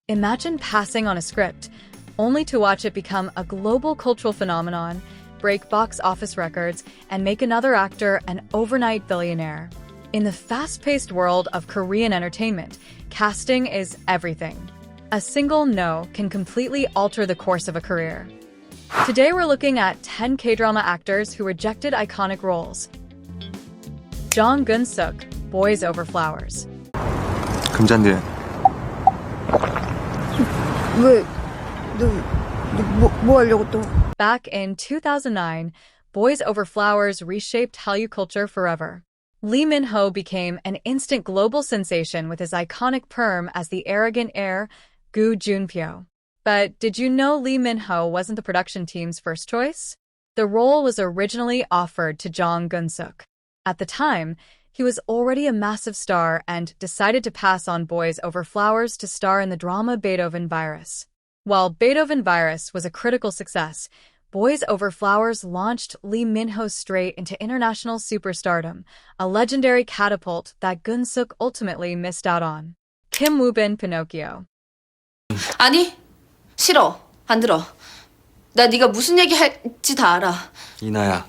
Imagine passing on a script, only to watch it become a global cultural phenomenon, break box office records, and make another actor an overnight billionaire. In the fast-paced world of Korean entertainment, casting is everything. A single no can completely alter the course of a career. Today we're looking at 10 K-drama actors who rejected iconic roles. Keun-suk, Boys Over Flowers. 금잔디야. 왜? 뭐 하려고 또? Back in 2009, Boys Over Flowers reshaped Hallyu culture forever. Lee Min-ho became an instant global sensation with his iconic perm as the arrogant heir, Gu Junpyo. But did you know Lee Min-ho wasn't the production team's first choice? The role was originally offered to Keun-suk. At the time, he was already a massive star and decided to pass on Boys Over Flowers to star in the drama Beethoven Virus. While Beethoven Virus was a critical success, Boys Over Flowers launched Lee Min-ho straight into international superstardom, a legendary catapult that Keun-suk ultimately missed out on. Kim Woo-bin, Pinocchio. 아니, 싫어. 안 들어. 나 네가 무슨 얘기 할지 다 알아. 이나야.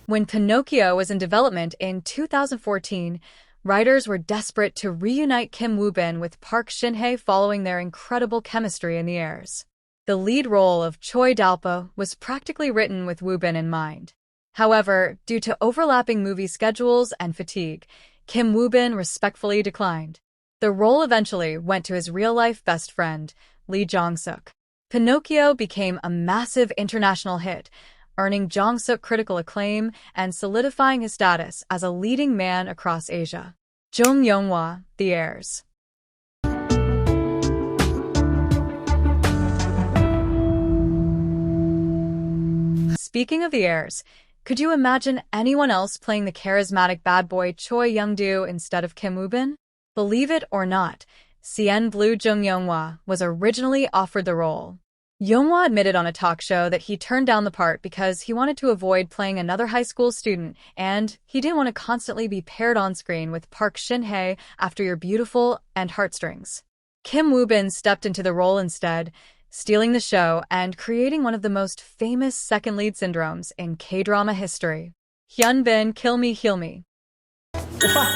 When Pinocchio was in development in 2014, writers were desperate to reunite Kim Woo-bin with Park Shin-hye following their incredible chemistry in the Heirs. The lead role of Choi Dalpo was practically written with Woo-bin in mind. However, due to overlapping movie schedules and fatigue, Kim Woo-bin respectfully declined. The role eventually went to his real-life best friend, Lee Jong-suk. Pinocchio became a massive international hit, earning Jong-suk critical acclaim and solidifying his status as a leading man across Asia. Yong-hwa, The Heirs. Speaking of The Heirs, could you imagine anyone else playing the charismatic bad boy Choi Young-do instead of Kim Woo-bin? Believe it or not, CN Blue Jung-hwa was originally offered the role. Yong-hwa admitted on a talk show that he turned down the part because he wanted to avoid playing another high school student and he didn't want to constantly be paired on screen with Park Shin-hye after You're Beautiful and Heartstrings. Kim Woo-bin stepped into the role instead, stealing the show and creating one of the most famous second lead syndromes in K-drama history. Hyun-bin, Kill Me, Heal Me. 오빠!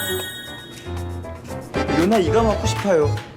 누나 이거 먹고 싶어요.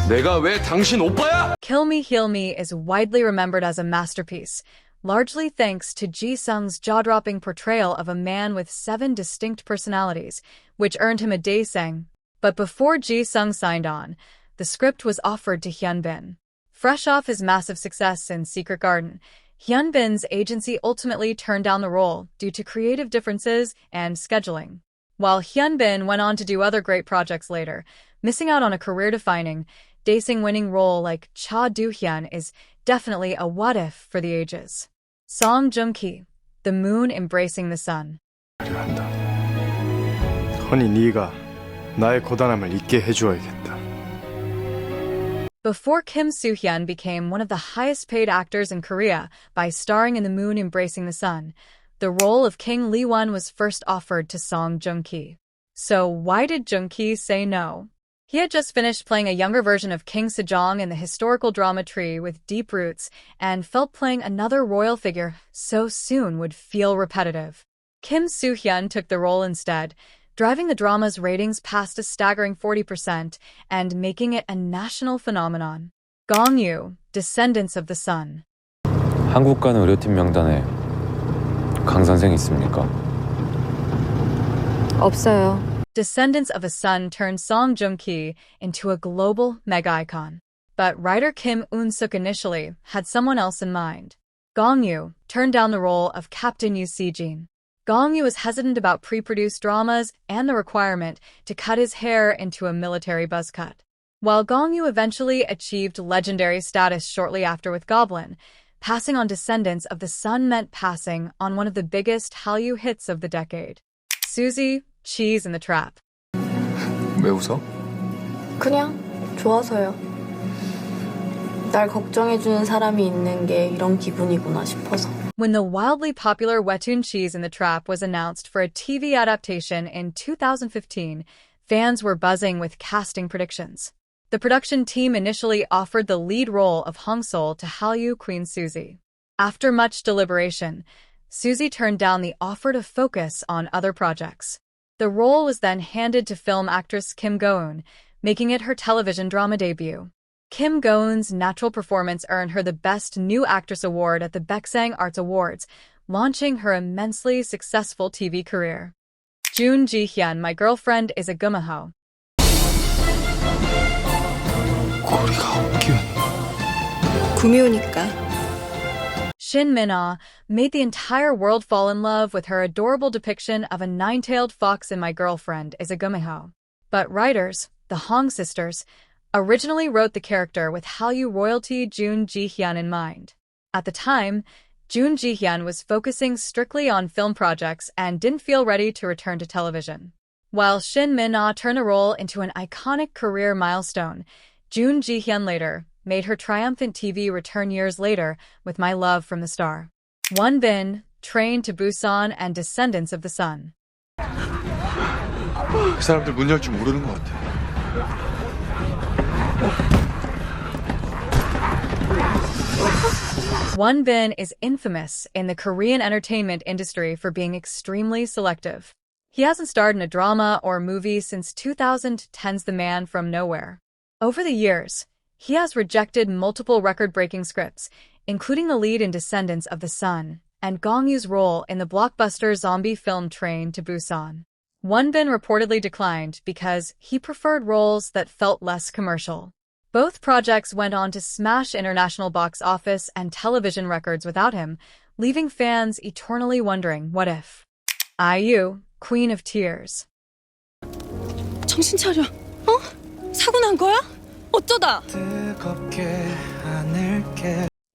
내가 왜 당신 오빠야? Kill Me, Heal Me is widely remembered as a masterpiece, largely thanks to Ji-sung's jaw-dropping portrayal of a man with 7 distinct personalities, which earned him a daesang. But before Ji-sung signed on, the script was offered to Hyun-bin. Fresh off his massive success in Secret Garden, Hyun-bin's agency ultimately turned down the role due to creative differences and scheduling. While Hyun-bin went on to do other great projects later, missing out on a career-defining, daesang-winning role like Cha Do-hyun is definitely a what-if for the ages. Song Joong-ki, The Moon Embracing the Sun. 한다. 허니 네가 나의 고단함을 잊게 해주어야겠다. Before Kim Soo-hyun became one of the highest-paid actors in Korea by starring in The Moon Embracing the Sun, the role of King Lee-won was first offered to Song Joong-ki. So why did Joong-ki say no? He had just finished playing a younger version of King Sejong in the historical drama Tree with Deep Roots and felt playing another royal figure so soon would feel repetitive. Kim Soo-hyun took the role instead, driving the drama's ratings past a staggering 40% and making it a national phenomenon. Gong Yoo, Descendants of the Sun. 한국 가는 의료팀 명단에 강 선생 있습니까? 없어요. Descendants of a Sun turned Song Joong-ki into a global mega-icon. But writer Kim Eun-suk initially had someone else in mind. Gong Yoo turned down the role of Captain Yoo Si-jin. Gong Yoo was hesitant about pre-produced dramas and the requirement to cut his hair into a military buzz cut. While Gong Yoo eventually achieved legendary status shortly after with Goblin, passing on Descendants of the Sun meant passing on one of the biggest Hallyu hits of the decade. Suzy, Cheese in the Trap. 왜 웃어? 그냥 좋아서요. 날 걱정해주는 사람이 있는 게 이런 기분이구나 싶어서. When the wildly popular webtoon Cheese in the Trap was announced for a TV adaptation in 2015, fans were buzzing with casting predictions. The production team initially offered the lead role of Hong-sol to Hallyu queen Suzy. After much deliberation, Suzy turned down the offer to focus on other projects. The role was then handed to film actress Kim Go-eun, making it her television drama debut. Kim Go-eun's natural performance earned her the Best New Actress award at the Baeksang Arts Awards, launching her immensely successful TV career. Ji-hyun, My Girlfriend is a Gumiho. 구미호니까. Shin Min-ah made the entire world fall in love with her adorable depiction of a nine-tailed fox in My Girlfriend is a Gumiho. But writers, the Hong sisters, originally wrote the character with Hallyu royalty Ji-hyun in mind. At the time, Ji-hyun was focusing strictly on film projects and didn't feel ready to return to television. While Shin Min-ah turned a role into an iconic career milestone, Ji-hyun later made her triumphant TV return years later with My Love from the Star. Won-bin, Train to Busan and Descendants of the Sun. 그 사람들 문 열 줄 모르는 것 같아. Won-bin is infamous in the Korean entertainment industry for being extremely selective. He hasn't starred in a drama or movie since 2010's The Man from Nowhere. Over the years, he has rejected multiple record-breaking scripts, including the lead in Descendants of the Sun and Gong Yoo's role in the blockbuster zombie film Train to Busan. Won-bin reportedly declined because he preferred roles that felt less commercial. Both projects went on to smash international box office and television records without him, leaving fans eternally wondering what if. IU, Queen of Tears. 정신 차려. 어? 사고 난 거야? 어쩌다?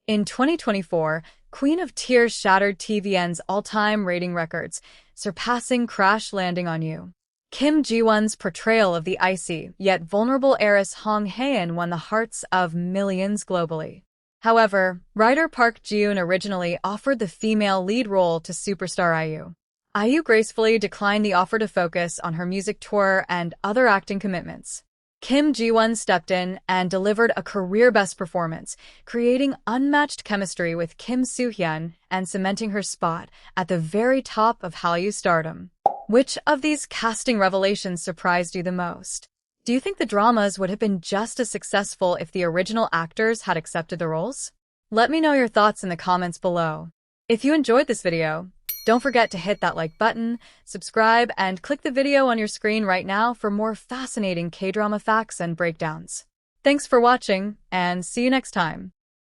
In 2024, Queen of Tears shattered TVN's all-time rating records, surpassing Crash Landing on You. Kim Ji-won's portrayal of the icy, yet vulnerable heiress Hong Hae-in won the hearts of millions globally. However, writer Park Ji-yoon originally offered the female lead role to superstar IU. IU gracefully declined the offer to focus on her music tour and other acting commitments. Kim Ji-won stepped in and delivered a career-best performance, creating unmatched chemistry with Kim Soo-hyun and cementing her spot at the very top of Hallyu stardom. Which of these casting revelations surprised you the most? Do you think the dramas would have been just as successful if the original actors had accepted the roles? Let me know your thoughts in the comments below. If you enjoyed this video, don't forget to hit that like button, subscribe, and click the video on your screen right now for more fascinating K-drama facts and breakdowns. Thanks for watching, and see you next time.